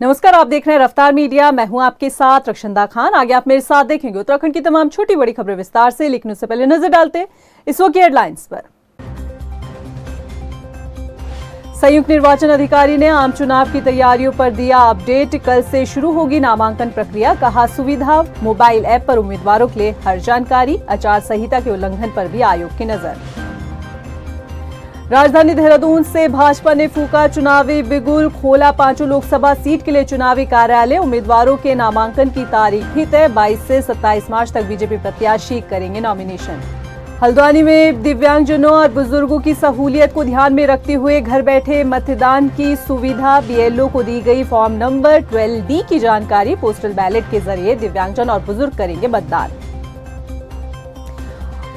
नमस्कार, आप देख रहे हैं रफ्तार मीडिया। मैं हूं आपके साथ रक्षंदा खान। आगे आप मेरे साथ देखेंगे उत्तराखंड की तमाम छोटी बड़ी खबरें विस्तार से, लेकिन उससे पहले नजर डालते हैं इस वक्त की हेडलाइंस पर। संयुक्त निर्वाचन अधिकारी ने आम चुनाव की तैयारियों पर दिया अपडेट। कल से शुरू होगी नामांकन प्रक्रिया। कहा, सुविधा मोबाइल ऐप पर उम्मीदवारों के लिए हर जानकारी। आचार संहिता के उल्लंघन पर भी आयोग की नजर। राजधानी देहरादून से भाजपा ने फूका चुनावी बिगुल। खोला 5 लोकसभा सीट के लिए चुनावी कार्यालय। उम्मीदवारों के नामांकन की तारीख भी तय। 22 से 27 मार्च तक बीजेपी प्रत्याशी करेंगे नॉमिनेशन। हल्द्वानी में दिव्यांगजनों और बुजुर्गों की सहूलियत को ध्यान में रखते हुए घर बैठे मतदान की सुविधा। बीएलओ को दी गई फॉर्म नंबर 12D की जानकारी। पोस्टल बैलेट के जरिए दिव्यांगजन और बुजुर्ग करेंगे मतदान।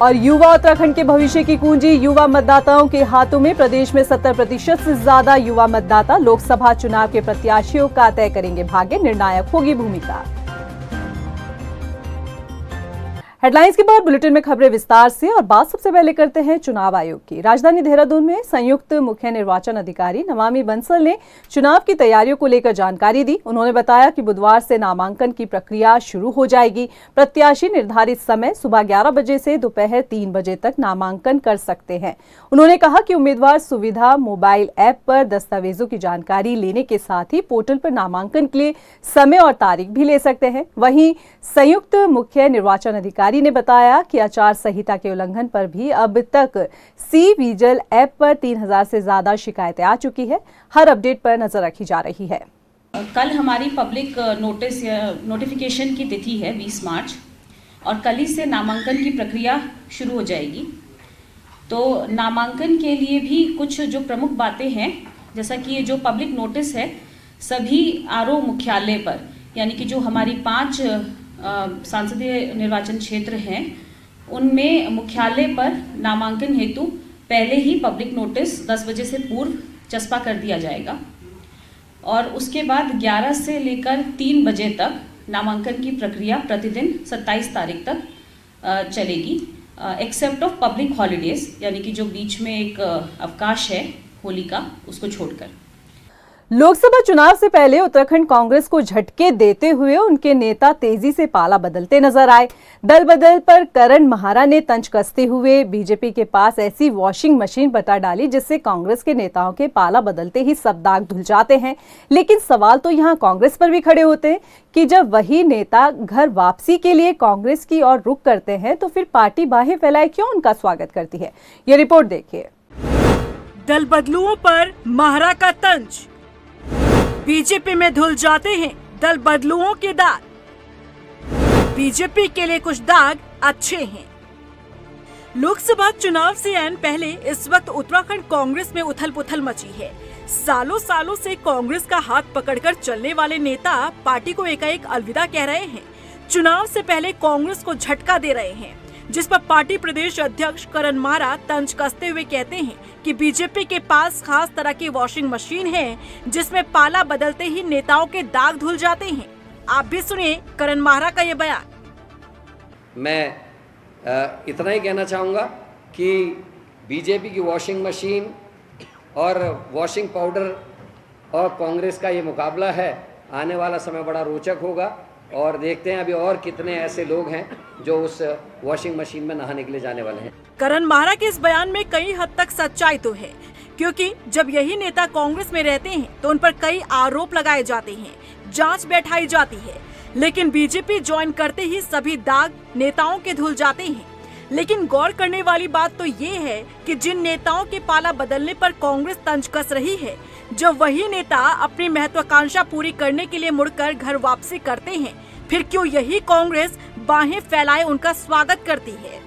और युवा उत्तराखंड के भविष्य की कुंजी युवा मतदाताओं के हाथों में। प्रदेश में 70% से ज्यादा युवा मतदाता लोकसभा चुनाव के प्रत्याशियों का तय करेंगे भाग्य। निर्णायक होगी भूमिका। हेडलाइंस के बाद बुलेटिन में खबरें विस्तार से। और बात सबसे पहले करते हैं चुनाव आयोग की। राजधानी देहरादून में संयुक्त मुख्य निर्वाचन अधिकारी नमामि बंसल ने चुनाव की तैयारियों को लेकर जानकारी दी। उन्होंने बताया कि बुधवार से नामांकन की प्रक्रिया शुरू हो जाएगी। प्रत्याशी निर्धारित समय सुबह 11 बजे से दोपहर 3 बजे तक नामांकन कर सकते हैं। उन्होंने कहा कि उम्मीदवार सुविधा मोबाइल ऐप पर दस्तावेजों की जानकारी लेने के साथ ही पोर्टल पर नामांकन के लिए समय और तारीख भी ले सकते हैं। वहीं संयुक्त मुख्य निर्वाचन अधिकारी ने बताया कि आचार संहिता के उल्लंघन पर भी अब तक सी विजिल ऐप पर 3000 से ज्यादा शिकायतें आ चुकी है। हर अपडेट पर नजर रखी जा रही है। कल हमारी पब्लिक नोटिफिकेशन की तिथि है 20 मार्च और कल ही से नामांकन की प्रक्रिया शुरू हो जाएगी। तो नामांकन के लिए भी कुछ जो प्रमुख बातें हैं, जैसा कि ये जो पब्लिक नोटिस है सभी आरओ मुख्यालय पर, यानी कि जो हमारी 5 सांसदीय निर्वाचन क्षेत्र हैं उनमें मुख्यालय पर नामांकन हेतु पहले ही पब्लिक नोटिस 10 बजे से पूर्व चस्पा कर दिया जाएगा और उसके बाद 11 से लेकर 3 बजे तक नामांकन की प्रक्रिया प्रतिदिन 27 तारीख तक चलेगी, एक्सेप्ट ऑफ पब्लिक हॉलीडेज, यानी कि जो बीच में एक अवकाश है होली का, उसको छोड़कर। लोकसभा चुनाव से पहले उत्तराखंड कांग्रेस को झटके देते हुए उनके नेता तेजी से पाला बदलते नजर आए। दल बदल पर करण माहरा ने तंज कसते हुए बीजेपी के पास ऐसी वॉशिंग मशीन बता डाली जिससे कांग्रेस के नेताओं के पाला बदलते ही सब दाग धुल जाते हैं। लेकिन सवाल तो यहां कांग्रेस पर भी खड़े होते हैं कि जब वही नेता घर वापसी के लिए कांग्रेस की ओर रुख करते हैं तो फिर पार्टी बाहें फैलाए क्यों उनका स्वागत करती है। ये रिपोर्ट देखिए। दल बदलुओं पर माहरा का तंज। बीजेपी में धुल जाते हैं दल बदलुओं के दाग। बीजेपी के लिए कुछ दाग अच्छे हैं। लोकसभा चुनाव से ऐन पहले इस वक्त उत्तराखंड कांग्रेस में उथल पुथल मची है। सालों से कांग्रेस का हाथ पकड़कर चलने वाले नेता पार्टी को एकाएक अलविदा कह रहे हैं। चुनाव से पहले कांग्रेस को झटका दे रहे हैं, जिस पर पार्टी प्रदेश अध्यक्ष करण माहरा तंज कसते हुए कहते हैं कि बीजेपी के पास खास तरह की वॉशिंग मशीन है जिसमें पाला बदलते ही नेताओं के दाग धुल जाते हैं। आप भी सुनिए करण माहरा का ये बयान। मैं इतना ही कहना चाहूँगा कि बीजेपी की वॉशिंग मशीन और वॉशिंग पाउडर और कांग्रेस का ये मुकाबला है। आने वाला समय बड़ा रोचक होगा और देखते हैं अभी और कितने ऐसे लोग हैं जो उस वॉशिंग मशीन में नहाने के लिए जाने वाले हैं। करण माहरा के इस बयान में कई हद तक सच्चाई तो है, क्योंकि जब यही नेता कांग्रेस में रहते हैं तो उन पर कई आरोप लगाए जाते हैं, जांच बैठाई जाती है, लेकिन बीजेपी ज्वाइन करते ही सभी दाग नेताओं के धुल जाते हैं। लेकिन गौर करने वाली बात तो ये है कि जिन नेताओं के पाला बदलने पर कांग्रेस तंज कस रही है, जब वही नेता अपनी महत्वाकांक्षा पूरी करने के लिए मुड़कर घर वापसी करते हैं, फिर क्यों यही कांग्रेस बाहें फैलाए उनका स्वागत करती है।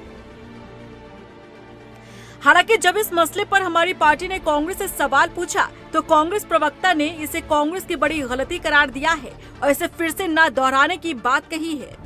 हालांकि जब इस मसले पर हमारी पार्टी ने कांग्रेस से सवाल पूछा तो कांग्रेस प्रवक्ता ने इसे कांग्रेस की बड़ी गलती करार दिया है और इसे फिर से न दोहराने की बात कही है।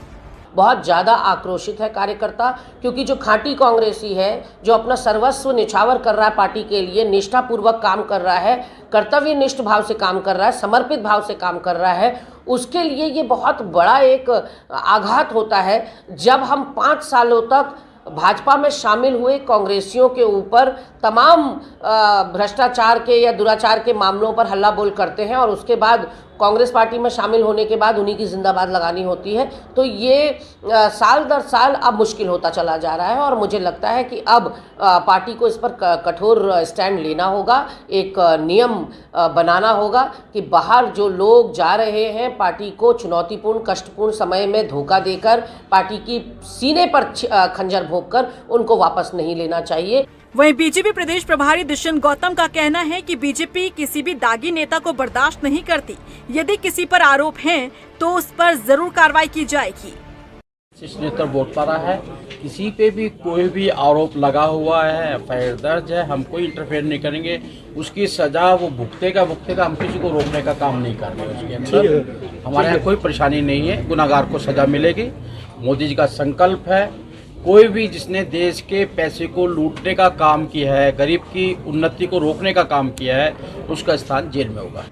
बहुत ज़्यादा आक्रोशित है कार्यकर्ता, क्योंकि जो खांटी कांग्रेसी है, जो अपना सर्वस्व निछावर कर रहा है पार्टी के लिए, निष्ठापूर्वक काम कर रहा है, कर्तव्यनिष्ठ भाव से काम कर रहा है, समर्पित भाव से काम कर रहा है, उसके लिए ये बहुत बड़ा एक आघात होता है जब हम 5 सालों तक भाजपा में शामिल हुए कांग्रेसियों के ऊपर तमाम भ्रष्टाचार के या दुराचार के मामलों पर हल्ला बोल करते हैं और उसके बाद कांग्रेस पार्टी में शामिल होने के बाद उन्हीं की जिंदाबाद लगानी होती है। तो ये साल दर साल अब मुश्किल होता चला जा रहा है और मुझे लगता है कि अब पार्टी को इस पर कठोर स्टैंड लेना होगा, एक नियम बनाना होगा कि बाहर जो लोग जा रहे हैं पार्टी को चुनौतीपूर्ण कष्टपूर्ण समय में धोखा देकर, पार्टी की सीने पर खंजर भोंककर उनको वापस नहीं लेना चाहिए। वहीं बीजेपी प्रदेश प्रभारी दुष्यंत गौतम का कहना है कि बीजेपी किसी भी दागी नेता को बर्दाश्त नहीं करती। यदि किसी पर आरोप हैं तो उस पर जरूर कार्रवाई की जाएगी। जिस नेता वोट पा रहा है, किसी पे भी कोई भी आरोप लगा हुआ है, एफआईआर दर्ज है, हम कोई इंटरफेयर नहीं करेंगे। उसकी सजा वो भुगतेगा। हम किसी को रोकने का काम नहीं कर रहे। उसके अंदर हमारे यहाँ कोई परेशानी नहीं है। गुनाहगार को सजा मिलेगी। मोदी जी का संकल्प है, कोई भी जिसने देश के पैसे को लूटने का काम किया है, गरीब की उन्नति को रोकने का काम किया है, उसका स्थान जेल में होगा।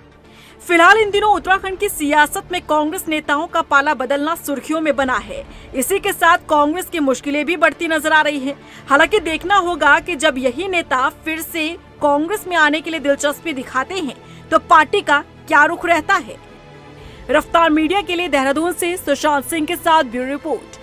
फिलहाल इन दिनों उत्तराखंड की सियासत में कांग्रेस नेताओं का पाला बदलना सुर्खियों में बना है। इसी के साथ कांग्रेस की मुश्किलें भी बढ़ती नजर आ रही हैं। हालांकि देखना होगा कि जब यही नेता फिर से कांग्रेस में आने के लिए दिलचस्पी दिखाते हैं तो पार्टी का क्या रुख रहता है। रफ्तार मीडिया के लिए देहरादून से सुशांत सिंह के साथ ब्यूरो रिपोर्ट।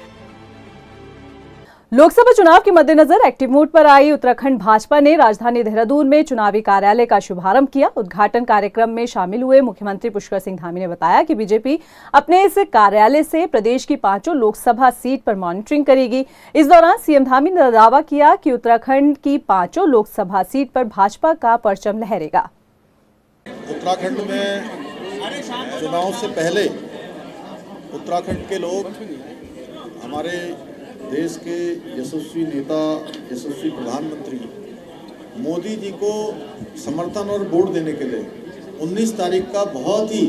लोकसभा चुनाव के मद्देनजर एक्टिव मोड पर आई उत्तराखंड भाजपा ने राजधानी देहरादून में चुनावी कार्यालय का शुभारंभ किया। उद्घाटन कार्यक्रम में शामिल हुए मुख्यमंत्री पुष्कर सिंह धामी ने बताया कि बीजेपी अपने इस कार्यालय से प्रदेश की 5 लोकसभा सीट पर मॉनिटरिंग करेगी। इस दौरान सीएम धामी ने दावा किया कि उत्तराखंड की 5 लोकसभा सीट पर भाजपा का परचम लहरेगा। उत्तराखंड में चुनाव से पहले उत्तराखंड के लोग हमारे देश के यशस्वी नेता, यशस्वी प्रधानमंत्री मोदी जी को समर्थन और वोट देने के लिए 19 तारीख का बहुत ही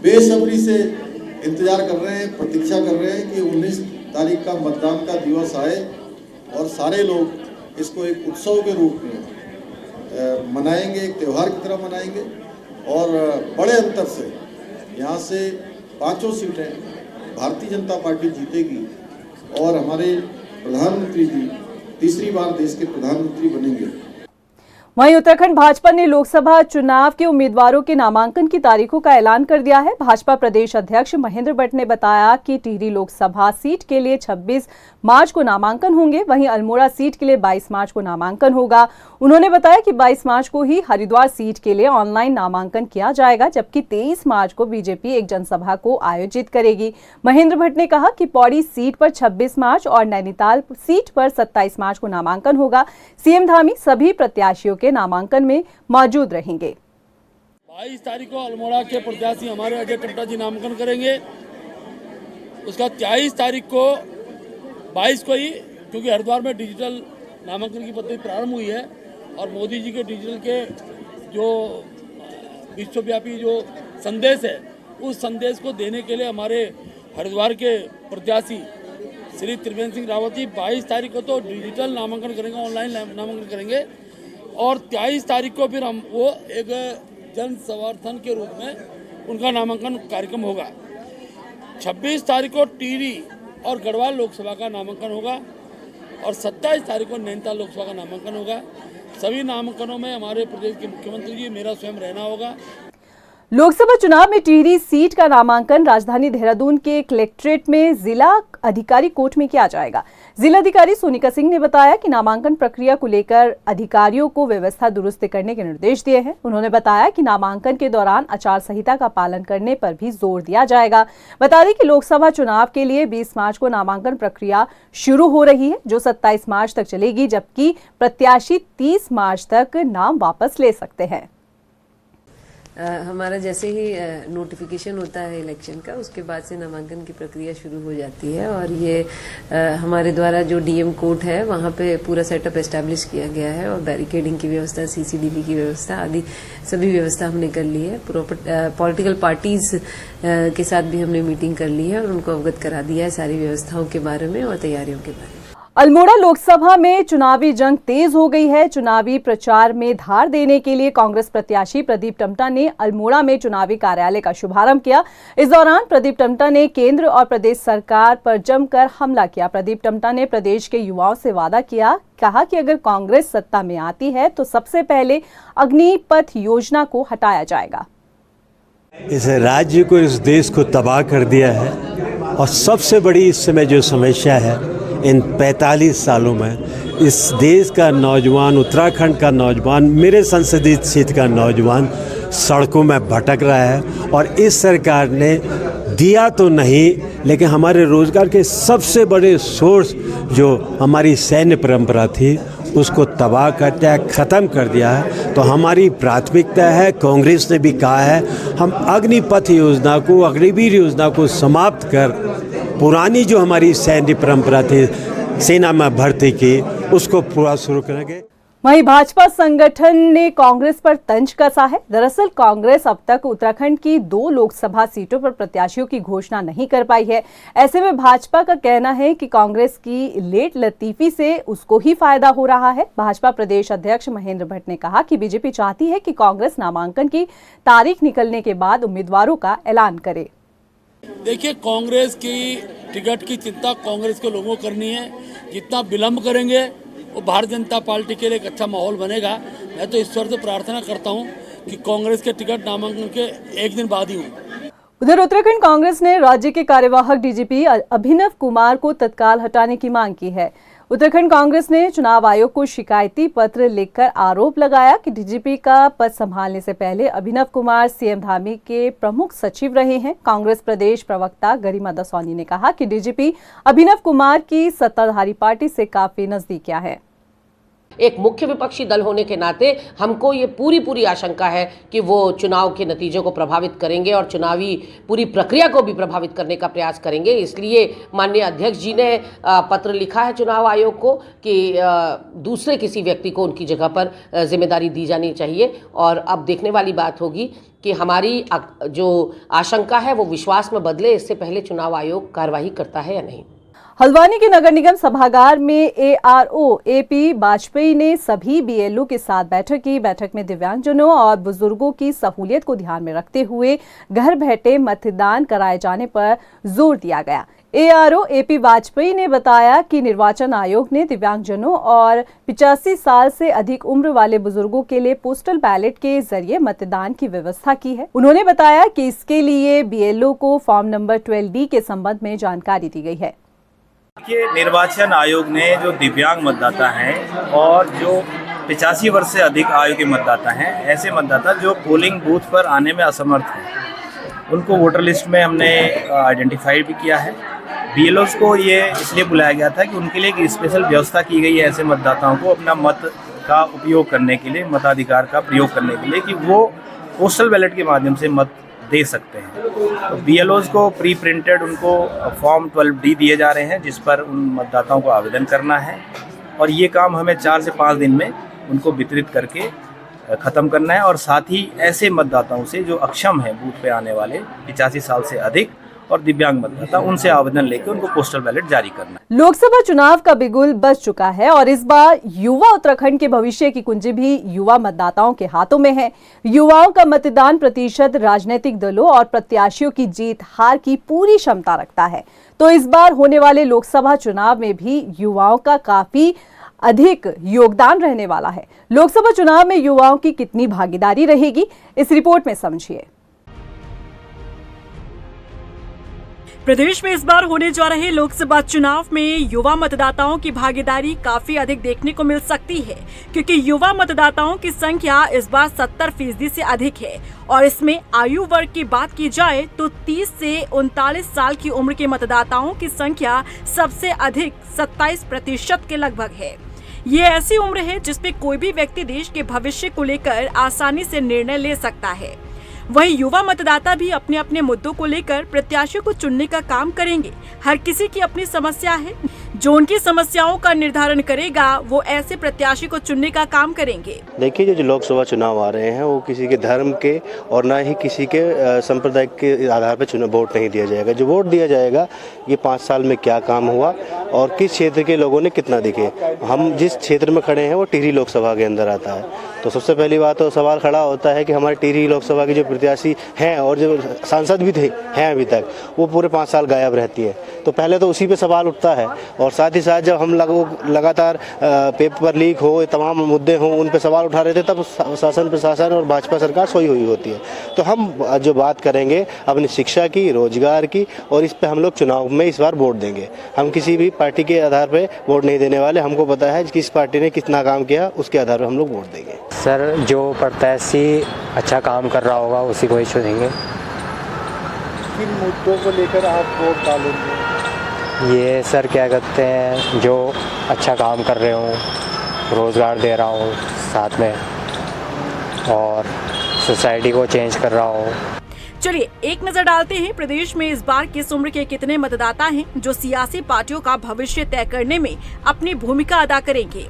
बेसब्री से इंतजार कर रहे हैं, प्रतीक्षा कर रहे हैं कि 19 तारीख का मतदान का दिवस आए और सारे लोग इसको एक उत्सव के रूप में मनाएंगे, एक त्यौहार की तरह मनाएंगे और बड़े अंतर से यहाँ से 5 सीटें भारतीय जनता पार्टी जीतेगी और हमारे प्रधानमंत्री जी तीसरी बार देश के प्रधानमंत्री बनेंगे। वहीं उत्तराखंड भाजपा ने लोकसभा चुनाव के उम्मीदवारों के नामांकन की तारीखों का ऐलान कर दिया है। भाजपा प्रदेश अध्यक्ष महेंद्र भट्ट ने बताया कि टिहरी लोकसभा सीट के लिए 26 मार्च को नामांकन होंगे, वहीं अल्मोड़ा सीट के लिए 22 मार्च को नामांकन होगा। उन्होंने बताया कि 22 मार्च को ही हरिद्वार सीट के लिए ऑनलाइन नामांकन किया जाएगा, जबकि 23 मार्च को बीजेपी एक जनसभा को आयोजित करेगी। महेंद्र भट्ट ने कहा कि पौड़ी सीट पर 26 मार्च और नैनीताल सीट पर 27 मार्च को नामांकन होगा। सीएम धामी सभी प्रत्याशियों के नामांकन में मौजूद रहेंगे। 22 तारीख को अल्मोड़ा के प्रत्याशी हमारे अजय टम्टा जी नामांकन करेंगे। उसका 23 तारीख को 22 को ही, क्योंकि हरिद्वार में डिजिटल नामांकन की पद्धति प्रारंभ हुई है और मोदी जी के डिजिटल के जो विश्वव्यापी जो संदेश है, उस संदेश को देने के लिए हमारे हरिद्वार के प्रत्याशी श्री त्रिवेंद्र सिंह रावत जी 22 तारीख को तो डिजिटल नामांकन करेंगे, ऑनलाइन नामांकन करेंगे और 23 तारीख को फिर हम वो एक जन समर्थन के रूप में उनका नामांकन कार्यक्रम होगा। 26 तारीख को टिहरी और गढ़वाल लोकसभा का नामांकन होगा और 27 तारीख को नैनीताल लोकसभा का नामांकन होगा। सभी नामांकनों में हमारे प्रदेश के मुख्यमंत्री जी मेरा स्वयं रहना होगा। लोकसभा चुनाव में टिहरी सीट का नामांकन राजधानी देहरादून के कलेक्ट्रेट में जिला अधिकारी कोर्ट में किया जाएगा। जिलाधिकारी सोनिका सिंह ने बताया कि नामांकन प्रक्रिया को लेकर अधिकारियों को व्यवस्था दुरुस्त करने के निर्देश दिए हैं। उन्होंने बताया कि नामांकन के दौरान आचार संहिता का पालन करने पर भी जोर दिया जाएगा। बता दें कि लोकसभा चुनाव के लिए 20 मार्च को नामांकन प्रक्रिया शुरू हो रही है, जो 27 मार्च तक चलेगी, जबकि प्रत्याशी 30 मार्च तक नाम वापस ले सकते हैं। हमारा जैसे ही नोटिफिकेशन होता है इलेक्शन का, उसके बाद से नामांकन की प्रक्रिया शुरू हो जाती है और ये हमारे द्वारा जो डीएम कोर्ट है वहाँ पे पूरा सेटअप एस्टैब्लिश किया गया है और बैरिकेडिंग की व्यवस्था, सीसीटीवी की व्यवस्था आदि सभी व्यवस्था हमने कर ली है। पॉलिटिकल पार्टीज के साथ भी हमने मीटिंग कर ली है और उनको अवगत करा दिया है सारी व्यवस्थाओं के बारे में और तैयारियों के बारे में। अल्मोड़ा लोकसभा में चुनावी जंग तेज हो गई है। चुनावी प्रचार में धार देने के लिए कांग्रेस प्रत्याशी प्रदीप टम्टा ने अल्मोड़ा में चुनावी कार्यालय का शुभारंभ किया। इस दौरान प्रदीप टम्टा ने केंद्र और प्रदेश सरकार पर जमकर हमला किया। प्रदीप टम्टा ने प्रदेश के युवाओं से वादा किया, कहा कि अगर कांग्रेस सत्ता में आती है तो सबसे पहले अग्निपथ योजना को हटाया जाएगा। इस राज्य को, इस देश को तबाह कर दिया है। और सबसे बड़ी इस समय जो समस्या है, इन 45 सालों में इस देश का नौजवान, उत्तराखंड का नौजवान, मेरे संसदीय क्षेत्र का नौजवान सड़कों में भटक रहा है। और इस सरकार ने दिया तो नहीं, लेकिन हमारे रोज़गार के सबसे बड़े सोर्स जो हमारी सैन्य परंपरा थी उसको तबाह कर दिया, ख़त्म कर दिया है। तो हमारी प्राथमिकता है, कांग्रेस ने भी कहा है, हम अग्निपथ योजना को, अग्निवीर योजना को समाप्त कर पुरानी जो हमारी सैन्य परंपरा थी सेना में भर्ती की, उसको पूरा शुरू करेंगे। वहीं भाजपा संगठन ने कांग्रेस पर तंज कसा है। दरअसल कांग्रेस अब तक उत्तराखंड की 2 लोकसभा सीटों पर प्रत्याशियों की घोषणा नहीं कर पाई है। ऐसे में भाजपा का कहना है कि कांग्रेस की लेट लतीफी से उसको ही फायदा हो रहा है। भाजपा प्रदेश अध्यक्ष महेंद्र भट्ट ने कहा कि बीजेपी चाहती है कि कांग्रेस नामांकन की तारीख निकलने के बाद उम्मीदवारों का ऐलान करे। देखिए, कांग्रेस की टिकट की चिंता कांग्रेस के लोगों को करनी है। जितना विलंब करेंगे वो भारतीय जनता पार्टी के लिए एक अच्छा माहौल बनेगा। मैं तो ईश्वर से प्रार्थना करता हूं कि कांग्रेस के टिकट नामांकन के एक दिन बाद ही हो। उधर उत्तराखंड कांग्रेस ने राज्य के कार्यवाहक डीजीपी अभिनव कुमार को तत्काल हटाने की मांग की है। उत्तराखंड कांग्रेस ने चुनाव आयोग को शिकायती पत्र लिखकर आरोप लगाया कि डीजीपी का पद संभालने से पहले अभिनव कुमार सीएम धामी के प्रमुख सचिव रहे हैं। कांग्रेस प्रदेश प्रवक्ता गरिमा दसौनी ने कहा कि डीजीपी अभिनव कुमार की सत्ताधारी पार्टी से काफी नजदीकियां हैं। एक मुख्य विपक्षी दल होने के नाते हमको ये पूरी आशंका है कि वो चुनाव के नतीजों को प्रभावित करेंगे और चुनावी पूरी प्रक्रिया को भी प्रभावित करने का प्रयास करेंगे। इसलिए माननीय अध्यक्ष जी ने पत्र लिखा है चुनाव आयोग को कि दूसरे किसी व्यक्ति को उनकी जगह पर जिम्मेदारी दी जानी चाहिए। और अब देखने वाली बात होगी कि हमारी जो आशंका है वो विश्वास में बदले, इससे पहले चुनाव आयोग कार्रवाई करता है या नहीं। हल्द्वानी के नगर निगम सभागार में ARO AP वाजपेयी ने सभी BLO के साथ बैठक की। बैठक में दिव्यांगजनों और बुजुर्गों की सहूलियत को ध्यान में रखते हुए घर बैठे मतदान कराए जाने पर जोर दिया गया। ARO AP वाजपेयी ने बताया कि निर्वाचन आयोग ने दिव्यांगजनों और 85 साल से अधिक उम्र वाले बुजुर्गों के लिए पोस्टल बैलेट के जरिए मतदान की व्यवस्था की है। उन्होंने बताया कि इसके लिए BLO को फॉर्म नंबर 12D के संबंध में जानकारी दी गई है। देखिए, निर्वाचन आयोग ने जो दिव्यांग मतदाता हैं और जो 85 वर्ष से अधिक आयु के मतदाता हैं, ऐसे मतदाता जो पोलिंग बूथ पर आने में असमर्थ हैं, उनको वोटर लिस्ट में हमने आइडेंटिफाई भी किया है। BLOs को ये इसलिए बुलाया गया था कि उनके लिए एक स्पेशल व्यवस्था की गई है ऐसे मतदाताओं को अपना मत का उपयोग करने के लिए, मताधिकार का प्रयोग करने के लिए, कि वो पोस्टल बैलेट के माध्यम से मत दे सकते हैं। तो BLOs को प्री प्रिंटेड उनको फॉर्म 12D दिए जा रहे हैं जिस पर उन मतदाताओं को आवेदन करना है और ये काम हमें 4 से 5 दिन में उनको वितरित करके ख़त्म करना है। और साथ ही ऐसे मतदाताओं से जो अक्षम हैं बूथ पे आने वाले 85 साल से अधिक और दिव्यांग मतदाता, उनसे आवेदन लेकर उनको पोस्टल बैलेट जारी करना है। लोकसभा चुनाव का बिगुल बज चुका है और इस बार युवा उत्तराखंड के भविष्य की कुंजी भी युवा मतदाताओं के हाथों में है। युवाओं का मतदान प्रतिशत राजनीतिक दलों और प्रत्याशियों की जीत हार की पूरी क्षमता रखता है। तो इस बार होने वाले लोकसभा चुनाव में भी युवाओं का काफी अधिक योगदान रहने वाला है। लोकसभा चुनाव में युवाओं की कितनी भागीदारी रहेगी, इस रिपोर्ट में समझिए। प्रदेश में इस बार होने जा रहे लोकसभा चुनाव में युवा मतदाताओं की भागीदारी काफी अधिक देखने को मिल सकती है, क्योंकि युवा मतदाताओं की संख्या इस बार 70% से अधिक है। और इसमें आयु वर्ग की बात की जाए तो 30 से 39 साल की उम्र के मतदाताओं की संख्या सबसे अधिक 27% के लगभग है। ये ऐसी उम्र है जिसमें कोई भी व्यक्ति देश के भविष्य को लेकर आसानी से निर्णय ले सकता है। वहीं युवा मतदाता भी अपने अपने मुद्दों को लेकर प्रत्याशियों को चुनने का काम करेंगे। हर किसी की अपनी समस्या है, जो उनकी समस्याओं का निर्धारण करेगा वो ऐसे प्रत्याशी को चुनने का काम करेंगे। देखिए, जो लोकसभा चुनाव आ रहे हैं वो किसी के धर्म के और न ही किसी के संप्रदाय के आधार पर वोट नहीं दिया जाएगा। जो वोट दिया जाएगा ये 5 साल में क्या काम हुआ और किस क्षेत्र के लोगों ने कितना दिखे। हम जिस क्षेत्र में खड़े हैं वो टिहरी लोकसभा के अंदर आता है। तो सबसे पहली बात तो सवाल खड़ा होता है कि हमारे टिहरी लोकसभा के जो प्रत्याशी हैं और जो सांसद भी हैं अभी तक, वो पूरे 5 साल गायब रहती है। तो पहले तो उसी पे सवाल उठता है, और साथ ही साथ जब हम लगातार पेपर लीक हो, तमाम मुद्दे हों, उन पे सवाल उठा रहे थे, तब शासन प्रशासन और भाजपा सरकार सोई हुई होती है। तो हम जो बात करेंगे अपनी शिक्षा की, रोजगार की, और इस पे हम लोग चुनाव में इस बार वोट देंगे। हम किसी भी पार्टी के आधार पे वोट नहीं देने वाले। हमको पता है किस पार्टी ने कितना काम किया, उसके आधार पर हम लोग वोट देंगे। सर, जो प्रत्याशी अच्छा काम कर रहा होगा उसी को ही चुनेंगे। किन मुद्दों को लेकर आप वोट डालेंगे? ये सर क्या कहते हैं, जो अच्छा काम कर रहे हों, रोज़गार दे रहा हूँ साथ में, और सोसाइटी को चेंज कर रहा हूँ। चलिए एक नजर डालते हैं प्रदेश में इस बार किस उम्र के कितने मतदाता हैं जो सियासी पार्टियों का भविष्य तय करने में अपनी भूमिका अदा करेंगे।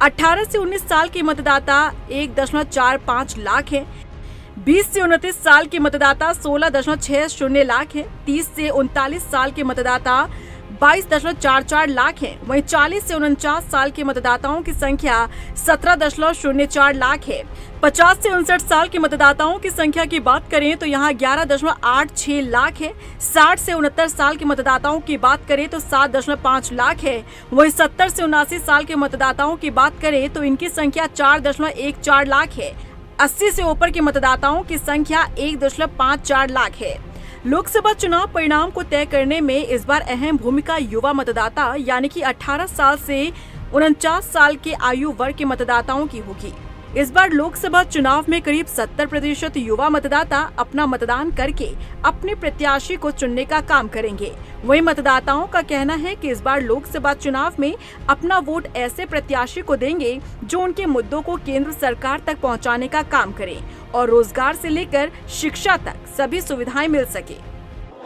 18 से 19 साल के मतदाता 1.45 लाख हैं। 20 से 29 साल के मतदाता 16.60 लाख हैं। 30 से 39 साल के मतदाता 22.44 लाख हैं। वहीं 40 से 49 साल के मतदाताओं की संख्या 17.04 लाख है। 50 से 59 साल के मतदाताओं की संख्या की बात करें तो यहाँ 11.86 लाख है। 60 से 69 साल के मतदाताओं की बात करें तो 7.5 लाख है। वहीं 70 से 79 साल के मतदाताओं की बात करें तो इनकी संख्या 4.14 लाख है। 80 से ऊपर के मतदाताओं की संख्या 1.54 लाख है। लोकसभा चुनाव परिणाम को तय करने में इस बार अहम भूमिका युवा मतदाता यानी कि 18 साल से 49 साल के आयु वर्ग के मतदाताओं की होगी। इस बार लोकसभा चुनाव में करीब 70% युवा मतदाता अपना मतदान करके अपने प्रत्याशी को चुनने का काम करेंगे। वहीं मतदाताओं का कहना है कि इस बार लोकसभा चुनाव में अपना वोट ऐसे प्रत्याशी को देंगे जो उनके मुद्दों को केंद्र सरकार तक पहुंचाने का काम करे और रोजगार से लेकर शिक्षा तक सभी सुविधाएं मिल सके।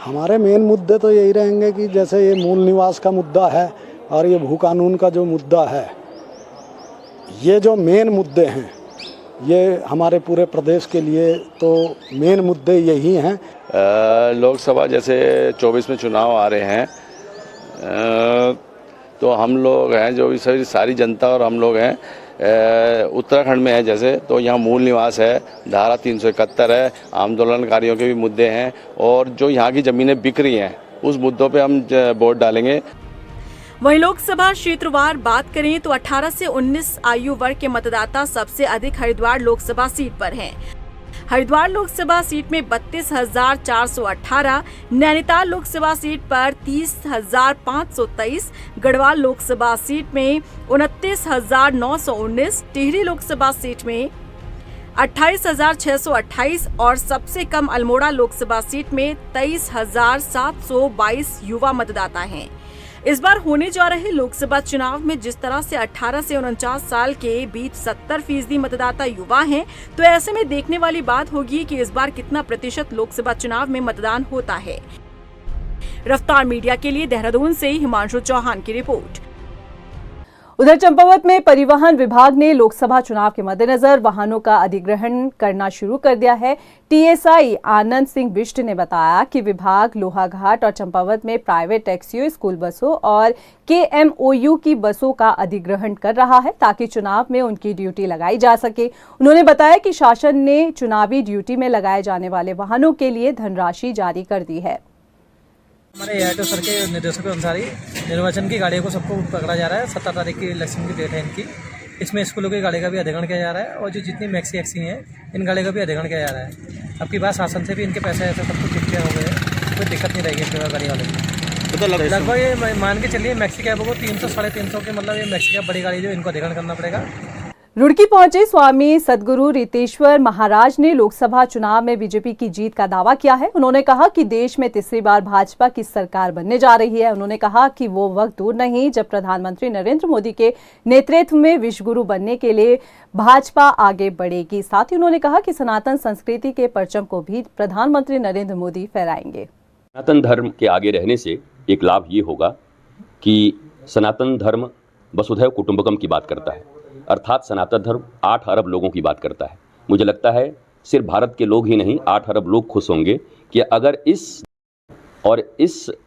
हमारे मेन मुद्दे तो यही रहेंगे कि जैसे ये मूल निवास का मुद्दा है और ये भू कानून का जो मुद्दा है, ये जो मेन मुद्दे हैं, ये हमारे पूरे प्रदेश के लिए तो मेन मुद्दे यही हैं। लोकसभा जैसे 24 में चुनाव आ रहे हैं, तो हम लोग हैं जो भी सारी जनता और हम लोग हैं उत्तराखंड में है जैसे, तो यहाँ मूल निवास है, धारा 371 है, आंदोलनकारियों के भी मुद्दे हैं, और जो यहाँ की ज़मीनें बिक रही हैं उस मुद्दों पे हम वोट डालेंगे। वहीं लोकसभा क्षेत्रवार बात करें तो 18 से 19 आयु वर्ग के मतदाता सबसे अधिक हरिद्वार लोकसभा सीट पर हैं। हरिद्वार लोकसभा सीट में 32,418, नैनीताल लोकसभा सीट पर 30,523, गढ़वाल लोकसभा सीट में 29,919, टिहरी लोकसभा सीट में 28,628 और सबसे कम अल्मोड़ा लोकसभा सीट में 23,722 युवा मतदाता हैं। इस बार होने जा रहे लोकसभा चुनाव में जिस तरह से 18 से 49 साल के बीच 70% मतदाता युवा हैं, तो ऐसे में देखने वाली बात होगी कि इस बार कितना प्रतिशत लोकसभा चुनाव में मतदान होता है। रफ्तार मीडिया के लिए देहरादून से हिमांशु चौहान की रिपोर्ट। उधर चंपावत में परिवहन विभाग ने लोकसभा चुनाव के मद्देनजर वाहनों का अधिग्रहण करना शुरू कर दिया है। टीएसआई आनंद सिंह बिष्ट ने बताया कि विभाग लोहाघाट और चंपावत में प्राइवेट टैक्सियों, स्कूल बसों और केएमओयू की बसों का अधिग्रहण कर रहा है ताकि चुनाव में उनकी ड्यूटी लगाई जा सके। उन्होंने बताया कि शासन ने चुनावी ड्यूटी में लगाए जाने वाले वाहनों के लिए धनराशि जारी कर दी है। हमारे एआरटीओ सर के निर्देशों के अनुसार ही निर्वाचन की गाड़ियों को सबको पकड़ा जा रहा है। 17 तारीख की इलेक्शन की डेट है इनकी। इसमें स्कूलों की गाड़ी का भी अधिग्रहण किया जा रहा है और जो जितनी मैक्सी एक्सी हैं इन गाड़ियों का भी अधिग्रहण किया जा रहा है। अब की बात शासन से भी इनके पैसे ऐसे सब कुछ ठीक हो गए, कोई दिक्कत नहीं रहेगी इसके बाद गाड़ी वाले को। तो लगभग ये मान के चलिए मैक्सी कैबों को 300 साढ़े 300 के मतलब ये मैक्सी कैब बड़ी गाड़ी जो इनको अधिग्रहण करना पड़ेगा। रुड़की पहुंचे स्वामी सदगुरु रीतेश्वर महाराज ने लोकसभा चुनाव में बीजेपी की जीत का दावा किया है। उन्होंने कहा कि देश में तीसरी बार भाजपा की सरकार बनने जा रही है। उन्होंने कहा कि वो वक्त दूर नहीं जब प्रधानमंत्री नरेंद्र मोदी के नेतृत्व में विश्वगुरु बनने के लिए भाजपा आगे बढ़ेगी। साथ ही उन्होंने कहा कि सनातन संस्कृति के परचम को भी प्रधानमंत्री नरेंद्र मोदी फहराएंगे। सनातन धर्म के आगे रहने से एक लाभ ये होगा कि सनातन धर्म वसुधैव कुटुंबकम की बात करता है, अर्थात सनातन धर्म 8 अरब लोगों की बात करता है। मुझे लगता है सिर्फ भारत के लोग ही नहीं 8 अरब लोग खुश होंगे कि अगर इस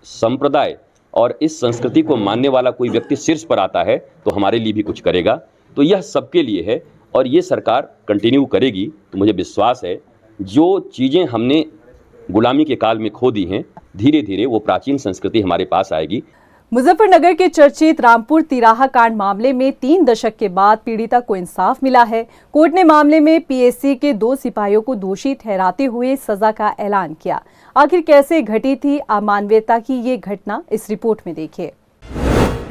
संप्रदाय और इस संस्कृति को मानने वाला कोई व्यक्ति शीर्ष पर आता है तो हमारे लिए भी कुछ करेगा। तो यह सबके लिए है और ये सरकार कंटिन्यू करेगी। तो मुझे विश्वास है जो चीज़ें हमने गुलामी के काल में खो दी हैं, धीरे धीरे वो प्राचीन संस्कृति हमारे पास आएगी। मुजफ्फरनगर के चर्चित रामपुर तिराहा कांड मामले में 3 दशक के बाद पीड़िता को इंसाफ मिला है। कोर्ट ने मामले में पीएससी के 2 सिपाहियों को दोषी ठहराते हुए सजा का ऐलान किया। आखिर कैसे घटी थी अमानवीयता की ये घटना, इस रिपोर्ट में देखिए।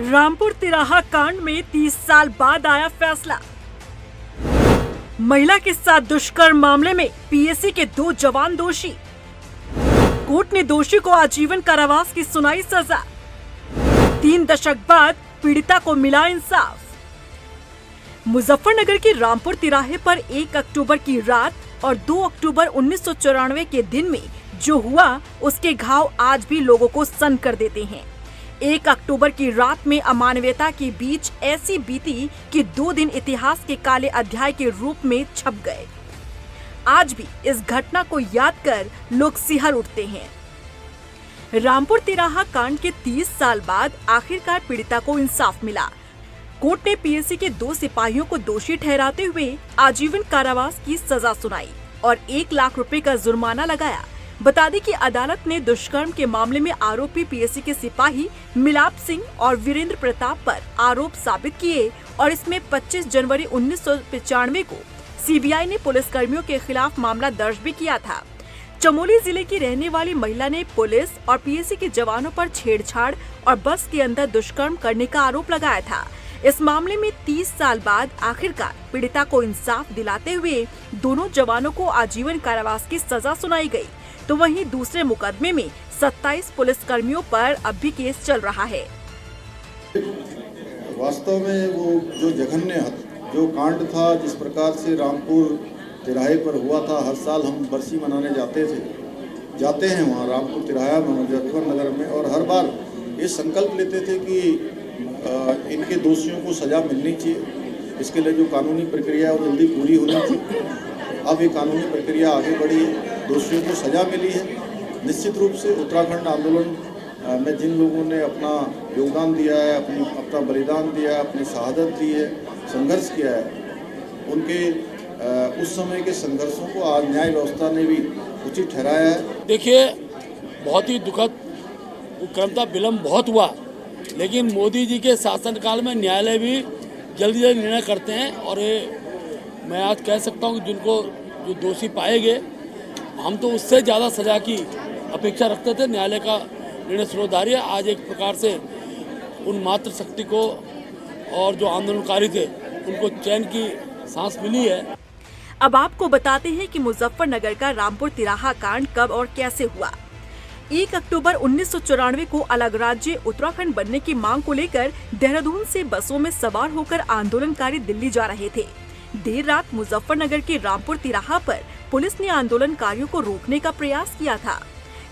रामपुर तिराहा कांड में 30 साल बाद आया फैसला। महिला के साथ दुष्कर्म मामले में पीएससी के 2 जवान दोषी। कोर्ट ने दोषी को आजीवन कारावास की सुनाई सजा। 3 दशक बाद पीड़िता को मिला इंसाफ। मुजफ्फरनगर के रामपुर तिराहे पर 1 अक्टूबर की रात और 2 अक्टूबर 1994 के दिन में जो हुआ उसके घाव आज भी लोगों को सन्न कर देते हैं। 1 अक्टूबर की रात में अमानवीयता के बीच ऐसी बीती कि 2 दिन इतिहास के काले अध्याय के रूप में छप गए। आज भी इस घटना को याद कर लोग सिहर उठते हैं। रामपुर तिराहा कांड के 30 साल बाद आखिरकार पीड़िता को इंसाफ मिला। कोर्ट ने पीएससी के 2 सिपाहियों को दोषी ठहराते हुए आजीवन कारावास की सजा सुनाई और 1 लाख रुपए का जुर्माना लगाया। बता दें कि अदालत ने दुष्कर्म के मामले में आरोपी पीएससी के सिपाही मिलाप सिंह और वीरेंद्र प्रताप पर आरोप साबित किए और इसमें 25 जनवरी 1995 को सीबीआई ने पुलिसकर्मियों के खिलाफ मामला दर्ज भी किया था। चमोली जिले की रहने वाली महिला ने पुलिस और पीएससी के जवानों पर छेड़छाड़ और बस के अंदर दुष्कर्म करने का आरोप लगाया था। इस मामले में 30 साल बाद आखिरकार पीड़िता को इंसाफ दिलाते हुए दोनों जवानों को आजीवन कारावास की सजा सुनाई गई। तो वहीं दूसरे मुकदमे में 27 पुलिसकर्मियों पर अब भी केस चल रहा है। वास्तव में वो जो जघन्य जो कांड था, जिस प्रकार से रामपुर तिराहे पर हुआ था, हर साल हम बरसी मनाने जाते हैं वहाँ रामपुर तिराहा में मुजफ्फरनगर में, और हर बार ये संकल्प लेते थे कि इनके दोषियों को सज़ा मिलनी चाहिए। इसके लिए जो कानूनी प्रक्रिया है वो जल्दी पूरी होनी चाहिए। अब ये कानूनी प्रक्रिया आगे बढ़ी है, दोषियों को सज़ा मिली है। निश्चित रूप से उत्तराखंड आंदोलन में जिन लोगों ने अपना योगदान दिया है, अपना बलिदान दिया है, अपनी शहादत दी है, संघर्ष किया है, उनके उस समय के संघर्षों को आज न्याय व्यवस्था ने भी उचित ठहराया है। देखिए, बहुत ही दुखद क्रम था, विलम्ब बहुत हुआ, लेकिन मोदी जी के शासनकाल में न्यायालय भी जल्दी जल्दी निर्णय करते हैं। और मैं आज कह सकता हूँ कि जो दोषी पाए गए, हम तो उससे ज़्यादा सज़ा की अपेक्षा रखते थे। न्यायालय का निर्णय सर्वोदय है। आज एक प्रकार से उन मातृशक्ति को और जो आंदोलनकारी थे उनको चैन की सांस मिली है। अब आपको बताते हैं कि मुजफ्फरनगर का रामपुर तिराहा कांड कब और कैसे हुआ। 1 अक्टूबर 1994 को अलग राज्य उत्तराखंड बनने की मांग को लेकर देहरादून से बसों में सवार होकर आंदोलनकारी दिल्ली जा रहे थे। देर रात मुजफ्फरनगर के रामपुर तिराहा पर पुलिस ने आंदोलनकारियों को रोकने का प्रयास किया था।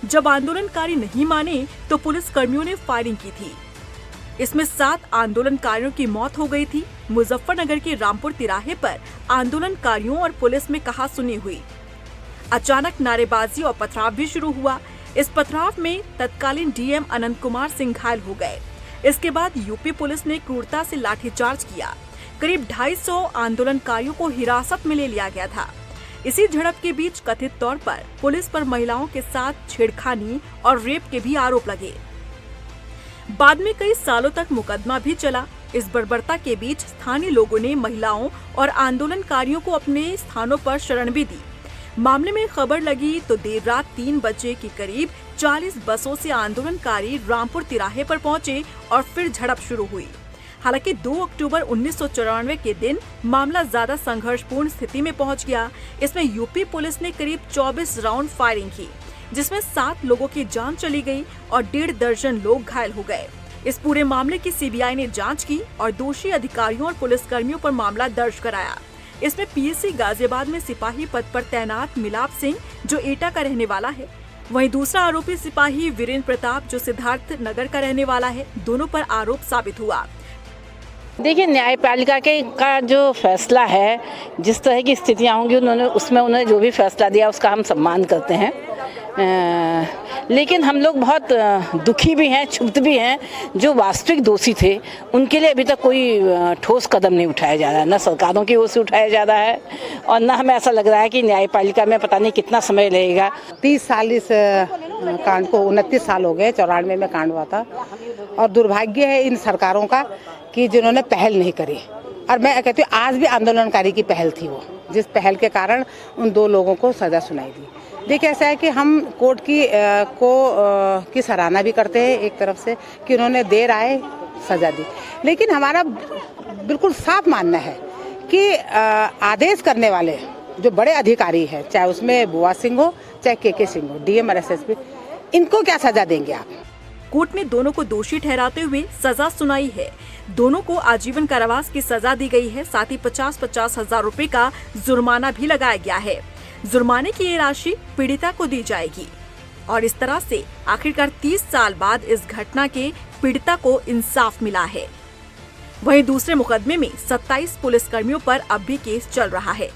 जब आंदोलनकारी नहीं माने तो पुलिस कर्मियों ने फायरिंग की थी। इसमें 7 आंदोलनकारियों की मौत हो गई थी। मुजफ्फरनगर के रामपुर तिराहे पर आंदोलनकारियों और पुलिस में कहासुनी हुई। अचानक नारेबाजी और पथराव भी शुरू हुआ। इस पथराव में तत्कालीन डीएम अनंत कुमार सिंह घायल हो गए। इसके बाद यूपी पुलिस ने क्रूरता से लाठीचार्ज किया। करीब 250 आंदोलनकारियों को हिरासत में ले लिया गया था। इसी झड़प के बीच कथित तौर पर पुलिस पर महिलाओं के साथ छेड़खानी और रेप के भी आरोप लगे। बाद में कई सालों तक मुकदमा भी चला। इस बर्बरता के बीच स्थानीय लोगों ने महिलाओं और आंदोलनकारियों को अपने स्थानों पर शरण भी दी। मामले में खबर लगी तो देर रात 3 बजे के करीब 40 बसों से आंदोलनकारी रामपुर तिराहे पर पहुंचे और फिर झड़प शुरू हुई। हालांकि 2 अक्टूबर 1994 के दिन मामला ज्यादा संघर्षपूर्ण स्थिति में पहुंच गया। इसमें यूपी पुलिस ने करीब 24 राउंड फायरिंग की, जिसमें 7 लोगों की जान चली गई और 1.5 दर्जन लोग घायल हो गए। इस पूरे मामले की सीबीआई ने जांच की और दोषी अधिकारियों और पुलिसकर्मियों पर मामला दर्ज कराया। इसमें पीएससी गाजियाबाद में सिपाही पद पर तैनात मिलाप सिंह, जो एटा का रहने वाला है, वहीं दूसरा आरोपी सिपाही वीरेंद्र प्रताप, जो सिद्धार्थ नगर का रहने वाला है, दोनों पर आरोप साबित हुआ। देखिए, न्यायपालिका का जो फैसला है, जिस तरह की स्थितियां होंगी उन्होंने जो भी फैसला दिया उसका हम सम्मान करते हैं। लेकिन हम लोग बहुत दुखी भी हैं, क्षुब्ध भी हैं। जो वास्तविक दोषी थे उनके लिए अभी तक कोई ठोस कदम नहीं उठाया जा रहा है, न सरकारों की ओर से उठाया जा रहा है और न हमें ऐसा लग रहा है कि न्यायपालिका में पता नहीं कितना समय लगेगा। 30 साल इस कांड को, 29 साल हो गए, 94 में कांड हुआ था और दुर्भाग्य है इन सरकारों का कि जिन्होंने पहल नहीं करी। और मैं कहती हूँ आज भी आंदोलनकारी की पहल थी वो, जिस पहल के कारण उन 2 लोगों को सज़ा सुनाई दी। देखिए ऐसा है कि हम कोर्ट की सराहना भी करते हैं एक तरफ से कि उन्होंने देर आए सज़ा दी, लेकिन हमारा बिल्कुल साफ मानना है कि आदेश करने वाले जो बड़े अधिकारी हैं, चाहे उसमें बुआ सिंह हो चाहे के सिंह हो, डीएम और एसएसपी, इनको क्या सज़ा देंगे आप? कोर्ट ने दोनों को दोषी ठहराते हुए सजा सुनाई है। दोनों को आजीवन कारावास की सजा दी गई है। साथ ही 50-50 हजार रुपए का जुर्माना भी लगाया गया है। जुर्माने की ये राशि पीड़िता को दी जाएगी और इस तरह से आखिरकार 30 साल बाद इस घटना के पीड़िता को इंसाफ मिला है। वहीं दूसरे मुकदमे में 27 पुलिसकर्मियों पर अब भी केस चल रहा है।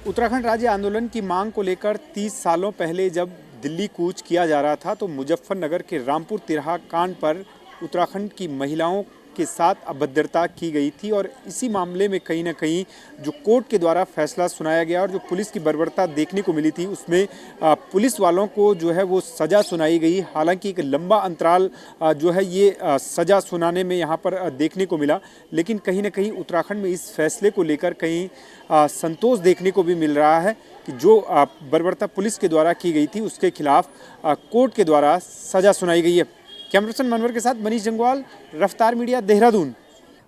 उत्तराखंड राज्य आंदोलन की मांग को लेकर 30 सालों पहले जब दिल्ली कूच किया जा रहा था तो मुजफ्फरनगर के रामपुर तिरहा कांड पर उत्तराखंड की महिलाओं के साथ अभद्रता की गई थी और इसी मामले में कहीं ना कहीं जो कोर्ट के द्वारा फैसला सुनाया गया और जो पुलिस की बर्बरता देखने को मिली थी उसमें पुलिस वालों को जो है वो सज़ा सुनाई गई। हालांकि एक लंबा अंतराल जो है ये सज़ा सुनाने में यहाँ पर देखने को मिला, लेकिन कहीं ना कहीं उत्तराखंड में इस फैसले को लेकर कहीं संतोष देखने को भी मिल रहा है कि जो बर्बरता पुलिस के द्वारा की गई थी उसके खिलाफ कोर्ट के द्वारा सज़ा सुनाई गई है। कैमरा पर्सन मनवर के साथ मनीष जंगवाल, रफ्तार मीडिया, देहरादून।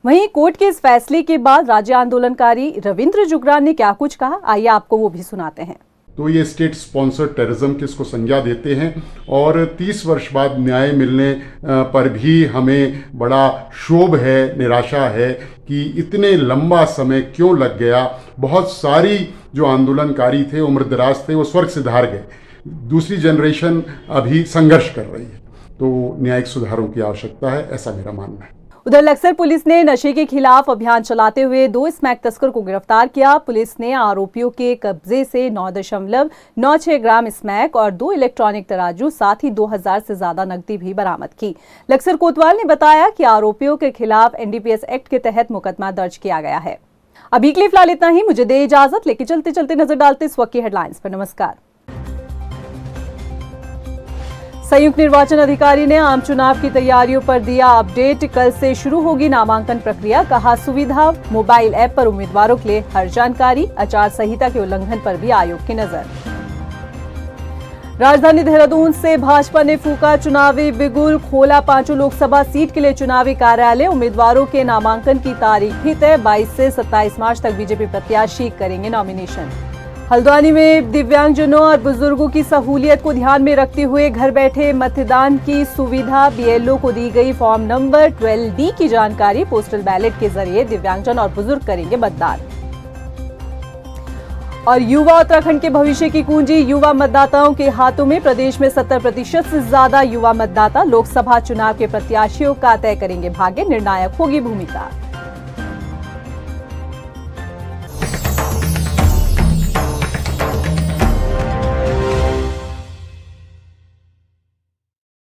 वहीं कोर्ट के इस फैसले के बाद राज्य आंदोलनकारी रविंद्र जुगरान ने क्या कुछ कहा, आइए आपको वो भी सुनाते हैं। तो ये स्टेट स्पॉन्सर्ड टेररिज्म की इसको संज्ञा देते हैं और 30 वर्ष बाद न्याय मिलने पर भी हमें बड़ा क्षोभ है, निराशा है कि इतने लंबा समय क्यों लग गया। बहुत सारी जो आंदोलनकारी थे, उम्रदराज थे, वो स्वर्ग सिधार गए। दूसरी जनरेशन अभी संघर्ष कर रही है, तो न्यायिक सुधारों की आवश्यकता है, ऐसा मेरा मानना है। उधर लक्सर पुलिस ने नशे के खिलाफ अभियान चलाते हुए 2 स्मैक तस्कर को गिरफ्तार किया। पुलिस ने आरोपियों के कब्जे से 9.96 ग्राम स्मैक और 2 इलेक्ट्रॉनिक तराजू, साथ ही 2000 से ज्यादा नकदी भी बरामद की। लक्सर कोतवाल ने बताया कि आरोपियों के खिलाफ एनडीपीएस एक्ट के तहत मुकदमा दर्ज किया गया है। अभी के लिए फिलहाल इतना ही, मुझे दे इजाजत, लेके चलते चलते नजर डालते इस वक्त की हेडलाइंस पर। नमस्कार। संयुक्त निर्वाचन अधिकारी ने आम चुनाव की तैयारियों पर दिया अपडेट। कल से शुरू होगी नामांकन प्रक्रिया, कहा सुविधा मोबाइल ऐप पर उम्मीदवारों के लिए हर जानकारी। आचार संहिता के उल्लंघन पर भी आयोग की नजर। राजधानी देहरादून से भाजपा ने फूका चुनावी बिगुल, खोला 5 लोकसभा सीट के लिए चुनावी कार्यालय। उम्मीदवारों के नामांकन की तारीख भी तय, 22 से 27 मार्च तक बीजेपी प्रत्याशी करेंगे नॉमिनेशन। हल्द्वानी में दिव्यांगजनों और बुजुर्गों की सहूलियत को ध्यान में रखते हुए घर बैठे मतदान की सुविधा, बीएलओ को दी गई फॉर्म नंबर 12D की जानकारी। पोस्टल बैलेट के जरिए दिव्यांगजन और बुजुर्ग करेंगे मतदान। और युवा उत्तराखंड के भविष्य की कुंजी, युवा मतदाताओं के हाथों में। प्रदेश में 70% से ज्यादा युवा मतदाता लोकसभा चुनाव के प्रत्याशियों का तय करेंगे भाग्य, निर्णायक होगी भूमिका।